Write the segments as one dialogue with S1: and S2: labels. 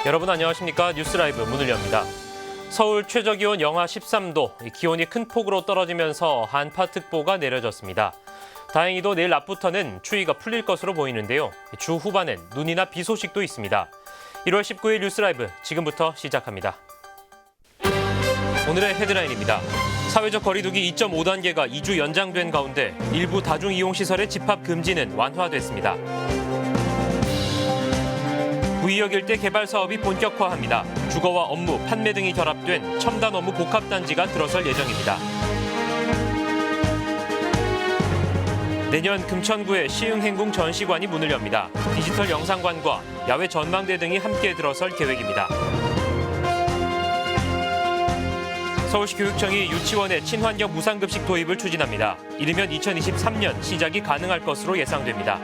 S1: 여러분 안녕하십니까? 뉴스라이브 문을 엽니다. 서울 최저기온 영하 13도, 기온이 큰 폭으로 떨어지면서 한파특보가 내려졌습니다. 다행히도 내일 낮부터는 추위가 풀릴 것으로 보이는데요. 주 후반엔 눈이나 비 소식도 있습니다. 1월 19일 뉴스라이브 지금부터 시작합니다. 오늘의 헤드라인입니다. 사회적 거리두기 2.5단계가 2주 연장된 가운데 일부 다중이용시설의 집합 금지는 완화됐습니다. 구의역 일대 개발 사업이 본격화합니다. 주거와 업무, 판매 등이 결합된 첨단 업무 복합단지가 들어설 예정입니다. 내년 금천구의 시흥행궁 전시관이 문을 엽니다. 디지털 영상관과 야외 전망대 등이 함께 들어설 계획입니다. 서울시 교육청이 유치원의 친환경 무상급식 도입을 추진합니다. 이르면 2023년 시작이 가능할 것으로 예상됩니다.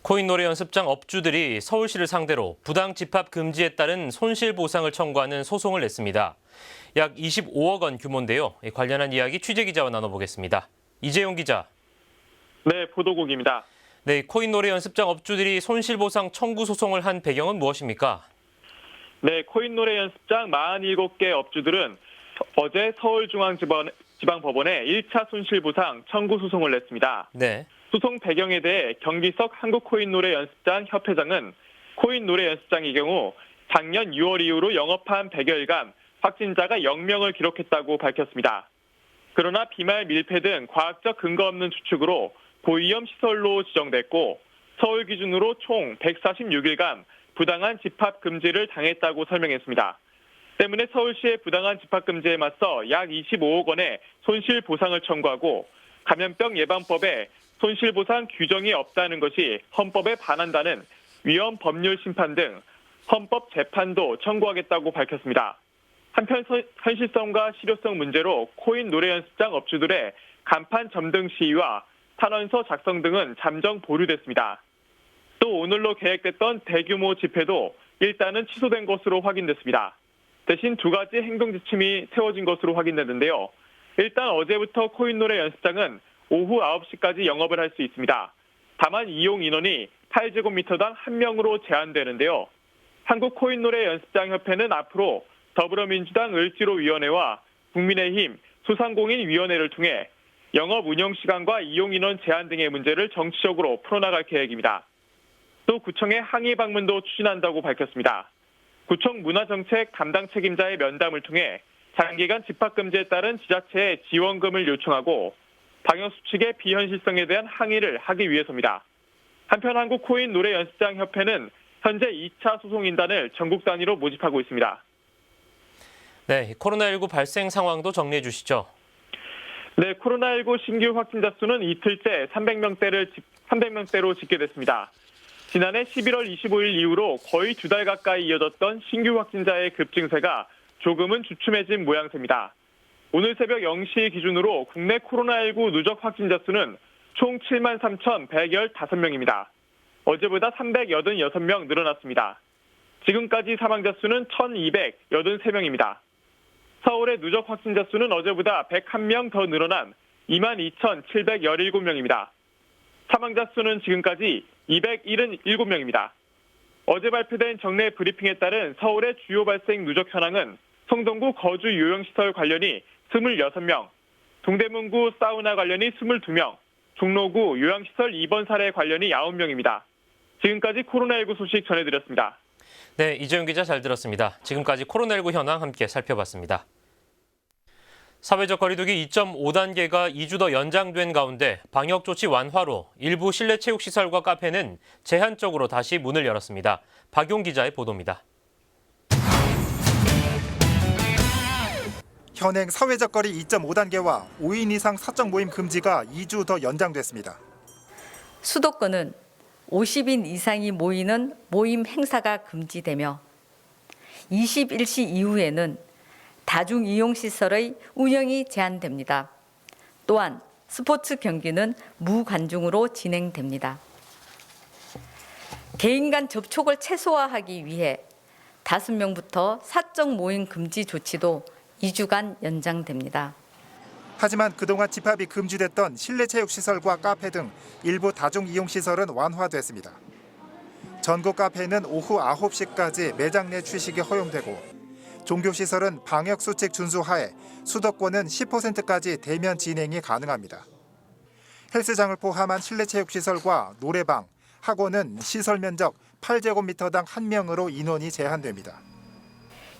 S1: 코인 노래 연습장 업주들이 서울시를 상대로 부당 집합 금지에 따른 손실보상을 청구하는 소송을 냈습니다. 약 25억 원 규모인데요. 관련한 이야기 취재기자와 나눠보겠습니다. 이재용 기자.
S2: 네, 보도국입니다.
S1: 네, 코인 노래 연습장 업주들이 손실보상 청구 소송을 한 배경은 무엇입니까?
S2: 네, 코인 노래 연습장 47개 업주들은 어제 서울중앙지방법원에 1차 손실보상 청구 소송을 냈습니다.
S1: 네.
S2: 소송 배경에 대해 경기석 한국코인노래연습장 협회장은 코인 노래 연습장의 경우 작년 6월 이후로 영업한 100여일간 확진자가 0명을 기록했다고 밝혔습니다. 그러나 비말 밀폐 등 과학적 근거 없는 추측으로 고위험 시설로 지정됐고 서울 기준으로 총 146일간 부당한 집합 금지를 당했다고 설명했습니다. 때문에 서울시의 부당한 집합 금지에 맞서 약 25억 원의 손실 보상을 청구하고 감염병 예방법에 손실보상 규정이 없다는 것이 헌법에 반한다는 위헌 법률 심판 등 헌법 재판도 청구하겠다고 밝혔습니다. 한편 현실성과 실효성 문제로 코인 노래 연습장 업주들의 간판 점등 시위와 탄원서 작성 등은 잠정 보류됐습니다. 또 오늘로 계획됐던 대규모 집회도 일단은 취소된 것으로 확인됐습니다. 대신 두 가지 행동 지침이 세워진 것으로 확인됐는데요. 일단 어제부터 코인 노래 연습장은 오후 9시까지 영업을 할 수 있습니다. 다만 이용 인원이 8제곱미터당 1명으로 제한되는데요. 한국코인노래연습장협회는 앞으로 더불어민주당 을지로위원회와 국민의힘 소상공인위원회를 통해 영업 운영 시간과 이용 인원 제한 등의 문제를 정치적으로 풀어나갈 계획입니다. 또 구청의 항의 방문도 추진한다고 밝혔습니다. 구청 문화정책 담당 책임자의 면담을 통해 장기간 집합금지에 따른 지자체에 지원금을 요청하고 방역수칙의 비현실성에 대한 항의를 하기 위해서입니다. 한편 한국코인노래연습장협회는 현재 2차 소송인단을 전국 단위로 모집하고 있습니다.
S1: 네, 코로나19 발생 상황도 정리해 주시죠.
S2: 네, 코로나19 신규 확진자 수는 이틀째 300명대로 집계됐습니다. 지난해 11월 25일 이후로 거의 2달 가까이 이어졌던 신규 확진자의 급증세가 조금은 주춤해진 모양새입니다. 오늘 새벽 0시 기준으로 국내 코로나19 누적 확진자 수는 총 73,115명입니다. 어제보다 386명 늘어났습니다. 지금까지 사망자 수는 1,283명입니다. 서울의 누적 확진자 수는 어제보다 101명 더 늘어난 22,717명입니다. 사망자 수는 지금까지 277명입니다. 어제 발표된 정례 브리핑에 따른 서울의 주요 발생 누적 현황은 성동구 거주 요양시설 관련이 26명, 동대문구 사우나 관련이 22명, 종로구 요양시설 입원 사례 관련이 9명입니다. 지금까지 코로나19 소식 전해드렸습니다.
S1: 네, 이재용 기자 잘 들었습니다. 지금까지 코로나19 현황 함께 살펴봤습니다. 사회적 거리두기 2.5단계가 2주 더 연장된 가운데 방역조치 완화로 일부 실내 체육시설과 카페는 제한적으로 다시 문을 열었습니다. 박용 기자의 보도입니다.
S3: 현행 사회적 거리 2.5단계와 5인 이상 사적 모임 금지가 2주 더 연장됐습니다.
S4: 수도권은 50인 이상이 모이는 모임 행사가 금지되며 21시 이후에는 다중이용시설의 운영이 제한됩니다. 또한 스포츠 경기는 무관중으로 진행됩니다. 개인 간 접촉을 최소화하기 위해 5명부터 사적 모임 금지 조치도 2주간 연장됩니다.
S3: 하지만 그동안 집합이 금지됐던 실내체육시설과 카페 등 일부 다중이용시설은 완화됐습니다. 전국 카페는 오후 9시까지 매장 내 취식이 허용되고 종교시설은 방역수칙 준수하에 수도권은 10%까지 대면 진행이 가능합니다. 헬스장을 포함한 실내체육시설과 노래방, 학원은 시설 면적 8제곱미터당 1명으로 인원이 제한됩니다.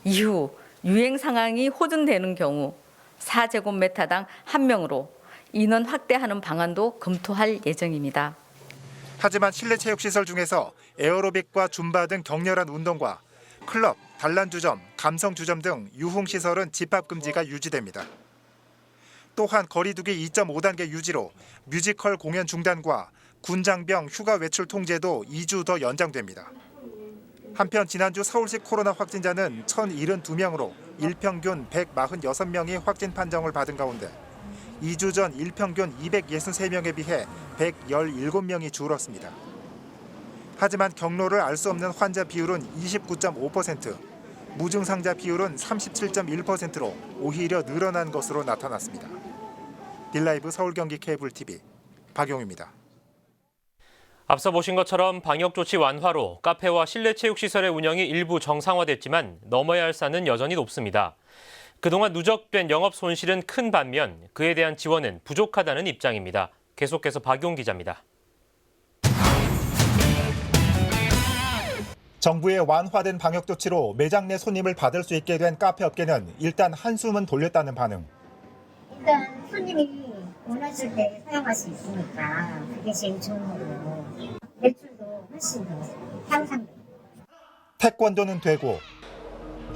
S4: 이후 유행 상황이 호전되는 경우 4제곱미터당 1명으로 인원 확대하는 방안도 검토할 예정입니다.
S3: 하지만 실내체육시설 중에서 에어로빅과 줌바 등 격렬한 운동과 클럽, 단란주점, 감성주점 등 유흥시설은 집합금지가 유지됩니다. 또한 거리두기 2.5단계 유지로 뮤지컬 공연 중단과 군장병 휴가 외출 통제도 2주 더 연장됩니다. 한편 지난주 서울시 코로나 확진자는 1,072명으로 일평균 146명이 확진 판정을 받은 가운데 2주 전 일평균 263명에 비해 117명이 줄었습니다. 하지만 경로를 알 수 없는 환자 비율은 29.5%, 무증상자 비율은 37.1%로 오히려 늘어난 것으로 나타났습니다. 딜라이브 서울 경기 케이블 TV 박용입니다.
S1: 앞서 보신 것처럼 방역조치 완화로 카페와 실내체육시설의 운영이 일부 정상화됐지만 넘어야 할 산은 여전히 높습니다. 그동안 누적된 영업 손실은 큰 반면 그에 대한 지원은 부족하다는 입장입니다. 계속해서 박용 기자입니다.
S3: 정부의 완화된 방역조치로 매장 내 손님을 받을 수 있게 된 카페 업계는 일단 한숨은 돌렸다는 반응.
S5: 일단 손님이 원하실 때 사용할 수 있으니까 그게 제일 좋은 거고 매출도 훨씬 더 향상돼요.
S3: 태권도는 되고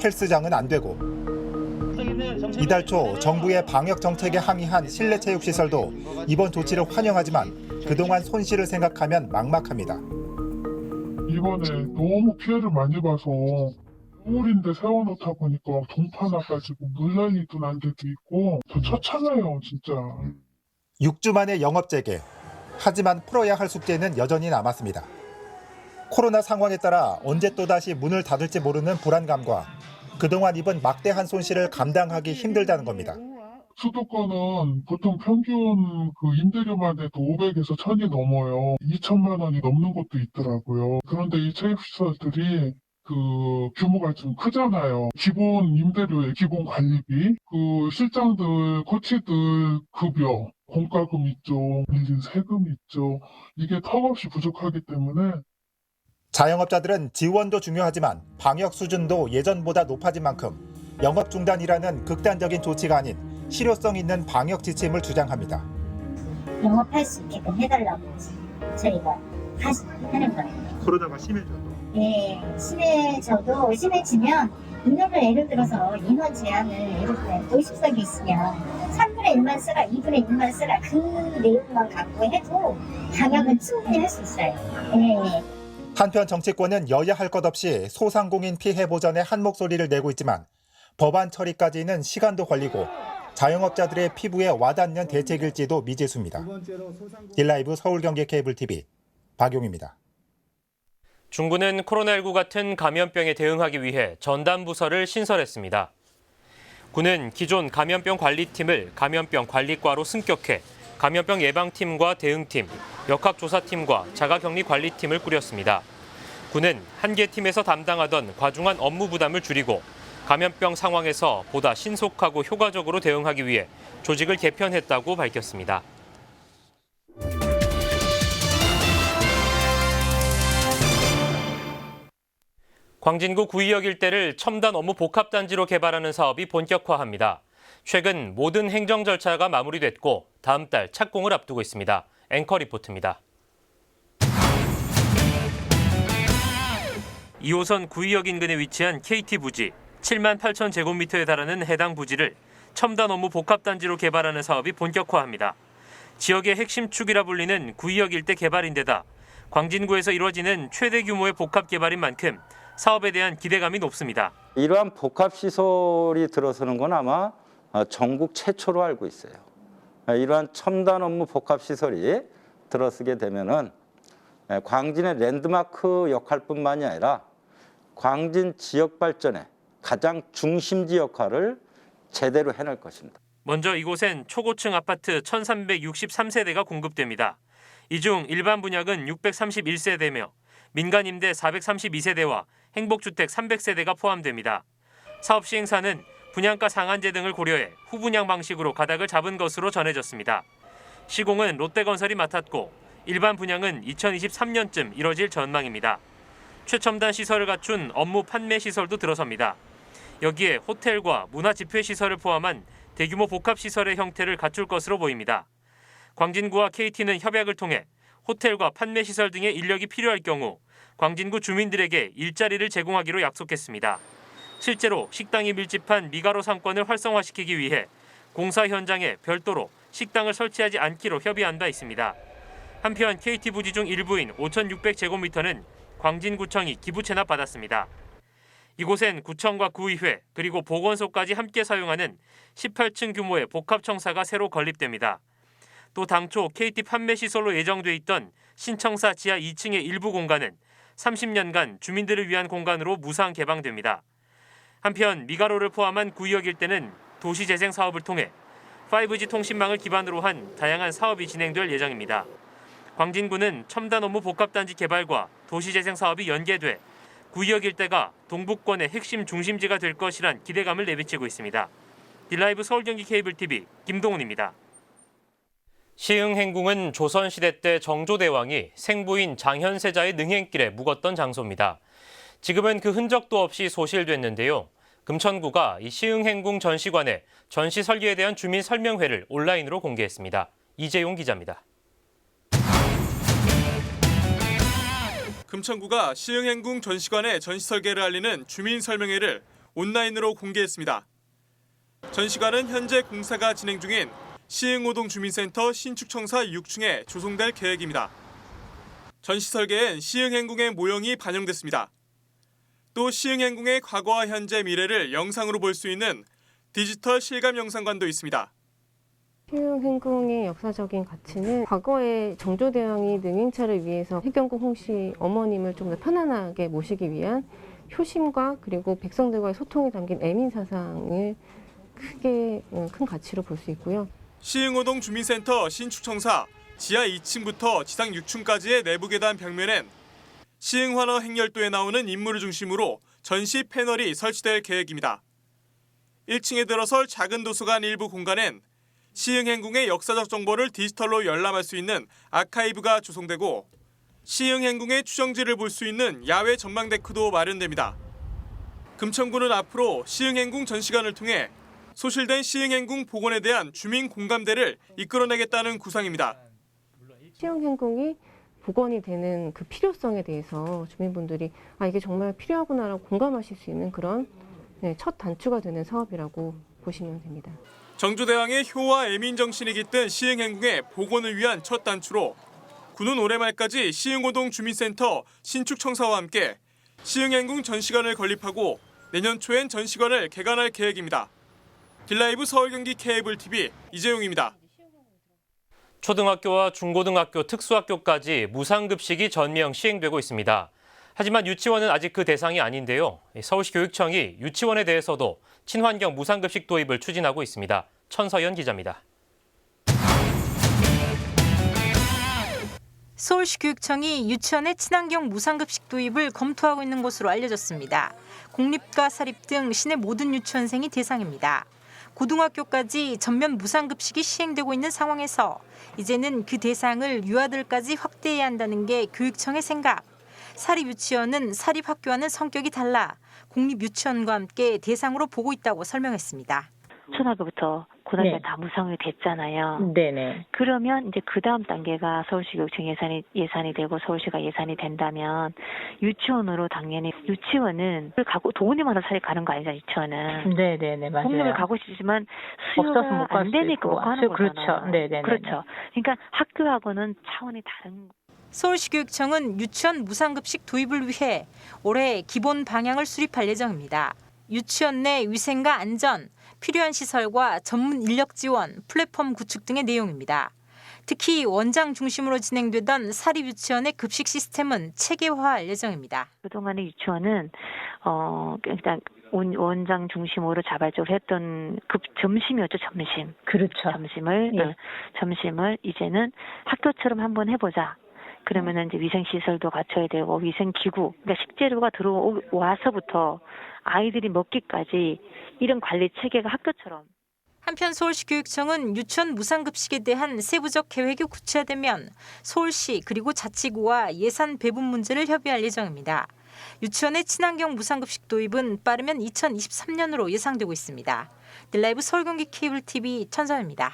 S3: 헬스장은 안 되고 이달 초 정부의 방역 정책에 항의한 실내체육시설도 이번 조치를 환영하지만 그동안 손실을 생각하면 막막합니다.
S6: 이번에 너무 피해를 많이 봐서 겨울인데 세워놓다 보니까 동파 나가지고 물 난리도 난 데도 있고 저 처참해요 진짜.
S3: 6주 만에 영업 재개. 하지만 풀어야 할 숙제는 여전히 남았습니다. 코로나 상황에 따라 언제 또다시 문을 닫을지 모르는 불안감과 그동안 입은 막대한 손실을 감당하기 힘들다는 겁니다.
S6: 수도권은 보통 평균 그 임대료만 해도 500에서 1000이 넘어요. 2천만 원이 넘는 곳도 있더라고요. 그런데 이 체육시설들이 그 규모가 좀 크잖아요. 기본 임대료에 기본 관리비, 그 실장들, 코치들 급여, 공과금 있죠. 밀린 세금 있죠. 이게 턱없이 부족하기 때문에
S3: 자영업자들은 지원도 중요하지만 방역 수준도 예전보다 높아진 만큼 영업 중단이라는 극단적인 조치가 아닌 실효성 있는 방역 지침을 주장합니다.
S5: 영업할 수 있게끔 해달라고 저희가 하는 거예요.
S3: 코로나가 심해져도.
S5: 네, 심해지면 인원을 예를 들어서 인원 제한을 예를 들어 50석이 있으면 3분의 1만 쓰라, 2분의 1만 쓰라 그 내용만 갖고 해도 방역은 충분히 할 수 있어요. 네.
S3: 한편 정치권은 여야 할 것 없이 소상공인 피해 보전에 한 목소리를 내고 있지만 법안 처리까지는 시간도 걸리고 자영업자들의 피부에 와닿는 대책일지도 미지수입니다. 딜라이브 서울 경기 케이블 TV 박용입니다.
S1: 중구는 코로나19 같은 감염병에 대응하기 위해 전담 부서를 신설했습니다. 구는 기존 감염병 관리팀을 감염병 관리과로 승격해 감염병 예방팀과 대응팀, 역학조사팀과 자가격리 관리팀을 꾸렸습니다. 구는 한 개 팀에서 담당하던 과중한 업무 부담을 줄이고 감염병 상황에서 보다 신속하고 효과적으로 대응하기 위해 조직을 개편했다고 밝혔습니다. 광진구 구의역 일대를 첨단 업무 복합단지로 개발하는 사업이 본격화합니다. 최근 모든 행정 절차가 마무리됐고 다음 달 착공을 앞두고 있습니다. 앵커 리포트입니다. 2호선 구의역 인근에 위치한 KT 부지 7만 8천 제곱미터에 달하는 해당 부지를 첨단 업무 복합단지로 개발하는 사업이 본격화합니다. 지역의 핵심 축이라 불리는 구의역 일대 개발인데다 광진구에서 이루어지는 최대 규모의 복합 개발인 만큼 사업에 대한 기대감이 높습니다.
S7: 이러한 복합시설이 들어서는 건 아마 전국 최초로 알고 있어요. 이러한 첨단 업무 복합시설이 들어서게 되면은 광진의 랜드마크 역할뿐만이 아니라 광진 지역 발전의 가장 중심지 역할을 제대로 해낼 것입니다.
S1: 먼저 이곳엔 초고층 아파트 1363세대가 공급됩니다. 이 중 일반 분양은 631세대며 민간 임대 432세대와 행복주택 300세대가 포함됩니다. 사업 시행사는 분양가 상한제 등을 고려해 후분양 방식으로 가닥을 잡은 것으로 전해졌습니다. 시공은 롯데건설이 맡았고 일반 분양은 2023년쯤 이뤄질 전망입니다. 최첨단 시설을 갖춘 업무 판매 시설도 들어섭니다. 여기에 호텔과 문화집회시설을 포함한 대규모 복합시설의 형태를 갖출 것으로 보입니다. 광진구와 KT는 협약을 통해 호텔과 판매시설 등의 인력이 필요할 경우 광진구 주민들에게 일자리를 제공하기로 약속했습니다. 실제로 식당이 밀집한 미가로 상권을 활성화시키기 위해 공사 현장에 별도로 식당을 설치하지 않기로 협의한 바 있습니다. 한편 KT 부지 중 일부인 5,600제곱미터는 광진구청이 기부 체납받았습니다. 이곳엔 구청과 구의회 그리고 보건소까지 함께 사용하는 18층 규모의 복합청사가 새로 건립됩니다. 또 당초 KT 판매시설로 예정돼 있던 신청사 지하 2층의 일부 공간은 30년간 주민들을 위한 공간으로 무상 개방됩니다. 한편 미가로를 포함한 구의역 일대는 도시재생 사업을 통해 5G 통신망을 기반으로 한 다양한 사업이 진행될 예정입니다. 광진구는 첨단 업무 복합단지 개발과 도시재생 사업이 연계돼 구의역 일대가 동북권의 핵심 중심지가 될 것이란 기대감을 내비치고 있습니다. 딜라이브 서울경기 케이블TV 김동훈입니다. 시흥행궁은 조선시대 때 정조대왕이 생부인 장현세자의 능행길에 묵었던 장소입니다. 지금은 그 흔적도 없이 소실됐는데요. 금천구가 이 시흥행궁 전시관에 전시 설계에 대한 주민 설명회를 온라인으로 공개했습니다. 이재용 기자입니다.
S8: 금천구가 시흥행궁 전시관의 전시 설계를 알리는 주민 설명회를 온라인으로 공개했습니다. 전시관은 현재 공사가 진행 중인 시흥오동 주민센터 신축청사 6층에 조성될 계획입니다. 전시 설계엔 시흥행궁의 모형이 반영됐습니다. 또 시흥행궁의 과거와 현재 미래를 영상으로 볼 수 있는 디지털 실감 영상관도 있습니다.
S9: 시흥행궁의 역사적인 가치는 과거에 정조대왕이 능행차를 위해서 해경궁 홍씨 어머님을 좀 더 편안하게 모시기 위한 효심과 그리고 백성들과의 소통이 담긴 애민사상을 크게 큰 가치로 볼 수 있고요.
S8: 시흥오동 주민센터 신축청사 지하 2층부터 지상 6층까지의 내부 계단 벽면엔 시흥환어 행렬도에 나오는 인물을 중심으로 전시 패널이 설치될 계획입니다. 1층에 들어설 작은 도서관 일부 공간엔 시흥행궁의 역사적 정보를 디지털로 열람할 수 있는 아카이브가 조성되고 시흥행궁의 추정지를 볼 수 있는 야외 전망데크도 마련됩니다. 금천구는 앞으로 시흥행궁 전시관을 통해 소실된 시흥행궁 복원에 대한 주민 공감대를 이끌어내겠다는 구상입니다.
S9: 시흥행궁이 복원이 되는 그 필요성에 대해서 주민분들이 이게 정말 필요하구나라고 공감하실 수 있는 그런 첫 단추가 되는 사업이라고 보시면 됩니다.
S8: 정조대왕의 효와 애민 정신이 깃든 시흥행궁의 복원을 위한 첫 단추로 구는 올해 말까지 시흥오동 주민센터 신축청사와 함께 시흥행궁 전시관을 건립하고 내년 초엔 전시관을 개관할 계획입니다. 딜라이브 서울경기 케이블TV 이재용입니다.
S1: 초등학교와 중고등학교, 특수학교까지 무상급식이 전면 시행되고 있습니다. 하지만 유치원은 아직 그 대상이 아닌데요. 서울시 교육청이 유치원에 대해서도 친환경 무상급식 도입을 추진하고 있습니다. 천서연 기자입니다.
S10: 서울시 교육청이 유치원의 친환경 무상급식 도입을 검토하고 있는 것으로 알려졌습니다. 공립과 사립 등 시내 모든 유치원생이 대상입니다. 고등학교까지 전면 무상급식이 시행되고 있는 상황에서 이제는 그 대상을 유아들까지 확대해야 한다는 게 교육청의 생각. 사립유치원은 사립학교와는 성격이 달라 공립유치원과 함께 대상으로 보고 있다고 설명했습니다.
S11: 초등학교부터 고등학교 다 무상이 됐잖아요.
S12: 네네.
S11: 그러면 이제 그 다음 단계가 서울시 교육청 예산이 되고 서울시가 예산이 된다면 유치원으로 당연히 유치원은 가고 돈이 많아서 사실 가는 거 아니죠, 유치원은.
S12: 네네네, 맞아요.
S11: 공립을 가고 싶지만 수요가 안 되니까 못 가는 거잖아요.
S12: 그렇죠. 네네네.
S11: 그렇죠. 그러니까 학교하고는 차원이 다른.
S10: 서울시 교육청은 유치원 무상급식 도입을 위해 올해 기본 방향을 수립할 예정입니다. 유치원 내 위생과 안전, 필요한 시설과 전문 인력 지원, 플랫폼 구축 등의 내용입니다. 특히 원장 중심으로 진행되던 사립유치원의 급식 시스템은 체계화할 예정입니다.
S11: 그동안의 유치원은 일단 원장 중심으로 자발적으로 했던 점심이었죠, 점심.
S12: 그렇죠.
S11: 점심을 이제는 학교처럼 한번 해보자. 그러면은 이제 위생시설도 갖춰야 되고, 위생기구, 그러니까 식재료가 들어와서부터 아이들이 먹기까지 이런 관리 체계가 학교처럼.
S10: 한편 서울시 교육청은 유치원 무상급식에 대한 세부적 계획이 구체화되면 서울시 그리고 자치구와 예산 배분 문제를 협의할 예정입니다. 유치원의 친환경 무상급식 도입은 빠르면 2023년으로 예상되고 있습니다. 딜라이브 서울 경기 케이블 TV 천선입니다.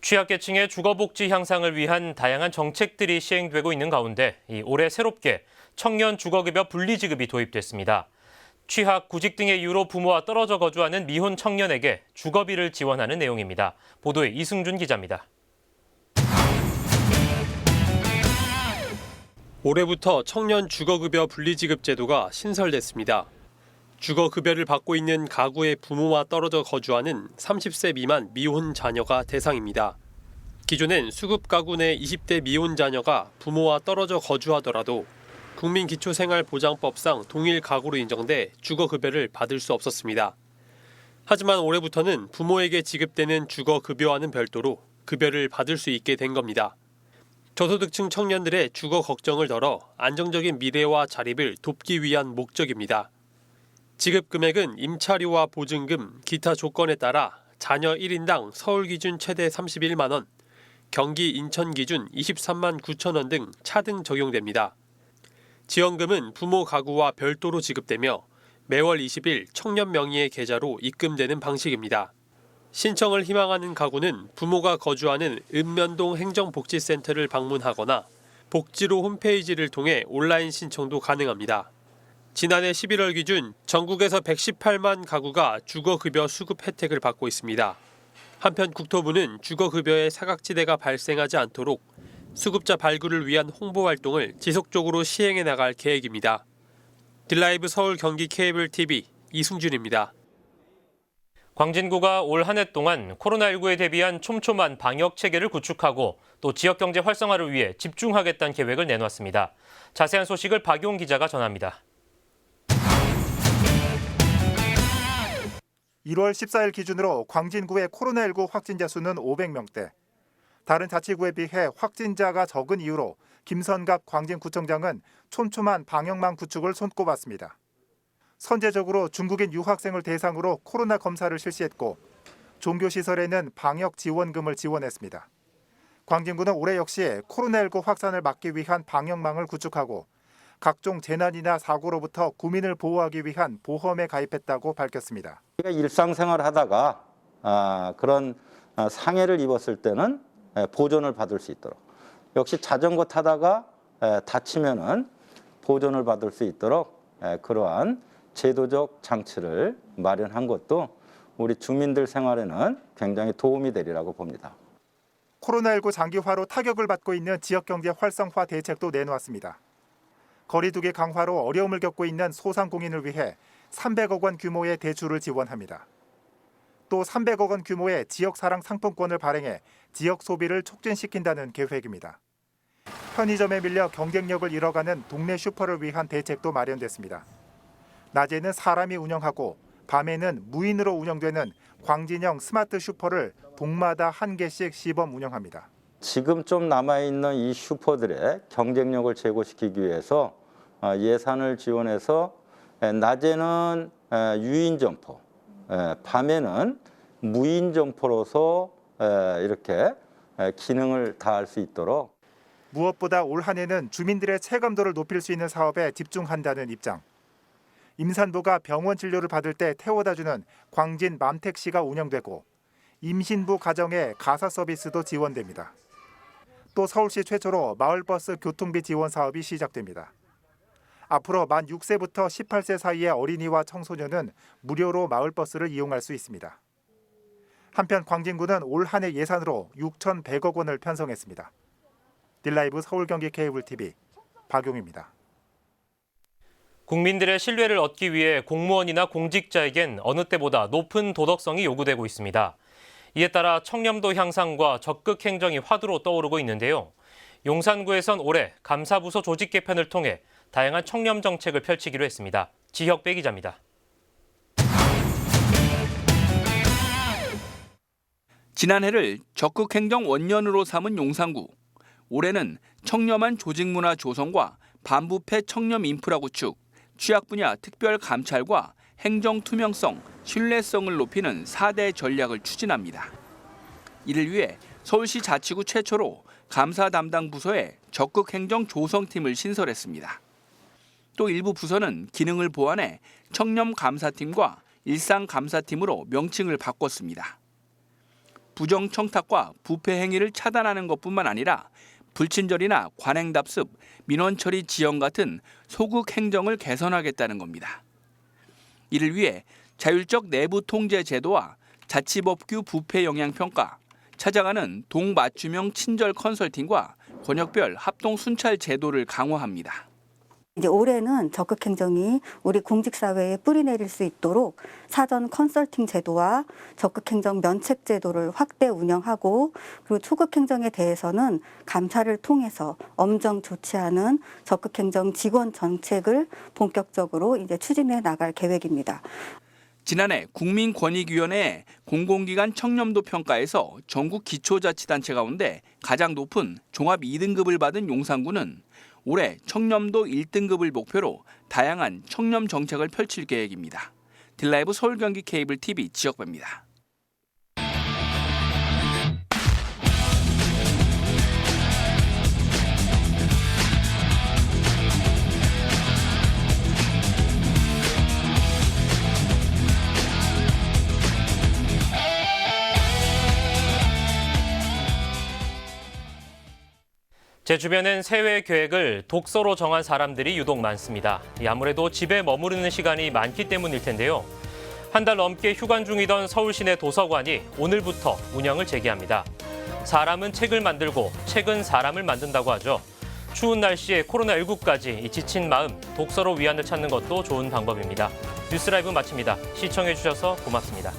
S1: 취약계층의 주거복지 향상을 위한 다양한 정책들이 시행되고 있는 가운데 올해 새롭게 청년 주거급여 분리지급이 도입됐습니다. 취학, 구직 등의 이유로 부모와 떨어져 거주하는 미혼 청년에게 주거비를 지원하는 내용입니다. 보도에 이승준 기자입니다.
S13: 올해부터 청년 주거급여 분리지급 제도가 신설됐습니다. 주거급여를 받고 있는 가구의 부모와 떨어져 거주하는 30세 미만 미혼 자녀가 대상입니다. 기존엔 수급 가구 내 20대 미혼 자녀가 부모와 떨어져 거주하더라도 국민기초생활보장법상 동일 가구로 인정돼 주거급여를 받을 수 없었습니다. 하지만 올해부터는 부모에게 지급되는 주거급여와는 별도로 급여를 받을 수 있게 된 겁니다. 저소득층 청년들의 주거 걱정을 덜어 안정적인 미래와 자립을 돕기 위한 목적입니다. 지급 금액은 임차료와 보증금, 기타 조건에 따라 자녀 1인당 서울 기준 최대 31만 원, 경기 인천 기준 23만 9천 원 등 차등 적용됩니다. 지원금은 부모 가구와 별도로 지급되며 매월 20일 청년 명의의 계좌로 입금되는 방식입니다. 신청을 희망하는 가구는 부모가 거주하는 읍면동 행정복지센터를 방문하거나 복지로 홈페이지를 통해 온라인 신청도 가능합니다. 지난해 11월 기준 전국에서 118만 가구가 주거급여 수급 혜택을 받고 있습니다. 한편 국토부는 주거급여의 사각지대가 발생하지 않도록 수급자 발굴을 위한 홍보 활동을 지속적으로 시행해 나갈 계획입니다. 딜라이브 서울 경기 케이블 TV 이승준입니다.
S1: 광진구가 올 한 해 동안 코로나19에 대비한 촘촘한 방역 체계를 구축하고 또 지역경제 활성화를 위해 집중하겠다는 계획을 내놨습니다. 자세한 소식을 박용 기자가 전합니다.
S3: 1월 14일 기준으로 광진구의 코로나19 확진자 수는 500명대. 다른 자치구에 비해 확진자가 적은 이유로 김선갑 광진구청장은 촘촘한 방역망 구축을 손꼽았습니다. 선제적으로 중국인 유학생을 대상으로 코로나 검사를 실시했고 종교시설에는 방역 지원금을 지원했습니다. 광진구는 올해 역시 코로나19 확산을 막기 위한 방역망을 구축하고 각종 재난이나 사고로부터 구민을 보호하기 위한 보험에 가입했다고 밝혔습니다.
S7: 일상생활 하다가 그런 상해를 입었을 때는 보존을 받을 수 있도록, 역시 자전거 타다가 다치면은 보존을 받을 수 있도록 그러한 제도적 장치를 마련한 것도 우리 주민들 생활에는 굉장히 도움이 되리라고 봅니다.
S3: 코로나19 장기화로 타격을 받고 있는 지역경제 활성화 대책도 내놓았습니다. 거리두기 강화로 어려움을 겪고 있는 소상공인을 위해 300억 원 규모의 대출을 지원합니다. 또 300억 원 규모의 지역사랑 상품권을 발행해 지역 소비를 촉진시킨다는 계획입니다. 편의점에 밀려 경쟁력을 잃어가는 동네 슈퍼를 위한 대책도 마련됐습니다. 낮에는 사람이 운영하고 밤에는 무인으로 운영되는 광진형 스마트 슈퍼를 동마다 한 개씩 시범 운영합니다.
S7: 지금 좀 남아있는 이 슈퍼들의 경쟁력을 제고시키기 위해서 예산을 지원해서 낮에는 유인 점포, 밤에는 무인 점포로서 이렇게 기능을 다할 수 있도록.
S3: 무엇보다 올 한 해는 주민들의 체감도를 높일 수 있는 사업에 집중한다는 입장. 임산부가 병원 진료를 받을 때 태워다주는 광진 맘택시가 운영되고 임신부 가정에 가사 서비스도 지원됩니다. 또 서울시 최초로 마을버스 교통비 지원 사업이 시작됩니다. 앞으로 만 6세부터 18세 사이의 어린이와 청소년은 무료로 마을버스를 이용할 수 있습니다. 한편 광진구는 올 한 해 예산으로 6,100억 원을 편성했습니다. 딜라이브 서울 경기 케이블 TV 박용입니다.
S1: 국민들의 신뢰를 얻기 위해 공무원이나 공직자에겐 어느 때보다 높은 도덕성이 요구되고 있습니다. 이에 따라 청렴도 향상과 적극 행정이 화두로 떠오르고 있는데요. 용산구에선 올해 감사부서 조직 개편을 통해 다양한 청렴 정책을 펼치기로 했습니다. 지혁배 기자입니다.
S12: 지난해를 적극행정 원년으로 삼은 용산구. 올해는 청렴한 조직문화 조성과 반부패 청렴 인프라 구축, 취약 분야 특별 감찰과 행정 투명성, 신뢰성을 높이는 4대 전략을 추진합니다. 이를 위해 서울시 자치구 최초로 감사 담당 부서에 적극 행정 조성팀을 신설했습니다. 또 일부 부서는 기능을 보완해 청렴 감사팀과 일상 감사팀으로 명칭을 바꿨습니다. 부정 청탁과 부패 행위를 차단하는 것뿐만 아니라 불친절이나 관행 답습, 민원 처리 지연 같은 소극 행정을 개선하겠다는 겁니다. 이를 위해 자율적 내부 통제 제도와 자치법규 부패 영향 평가, 찾아가는 동맞춤형 친절 컨설팅과 권역별 합동 순찰 제도를 강화합니다.
S14: 이제 올해는 적극 행정이 우리 공직사회에 뿌리내릴 수 있도록 사전 컨설팅 제도와 적극 행정 면책 제도를 확대 운영하고, 그리고 초극 행정에 대해서는 감사를 통해서 엄정 조치하는 적극 행정 직원 정책을 본격적으로 이제 추진해 나갈 계획입니다.
S12: 지난해 국민권익위원회 공공기관 청렴도 평가에서 전국 기초자치단체 가운데 가장 높은 종합 2등급을 받은 용산구는 올해 청렴도 1등급을 목표로 다양한 청렴 정책을 펼칠 계획입니다. 딜라이브 서울 경기 케이블 TV 지역배입니다.
S1: 제 주변엔 새해 계획을 독서로 정한 사람들이 유독 많습니다. 아무래도 집에 머무르는 시간이 많기 때문일 텐데요. 한 달 넘게 휴관 중이던 서울 시내 도서관이 오늘부터 운영을 재개합니다. 사람은 책을 만들고 책은 사람을 만든다고 하죠. 추운 날씨에 코로나19까지 지친 마음, 독서로 위안을 찾는 것도 좋은 방법입니다. 뉴스라이브 마칩니다. 시청해주셔서 고맙습니다.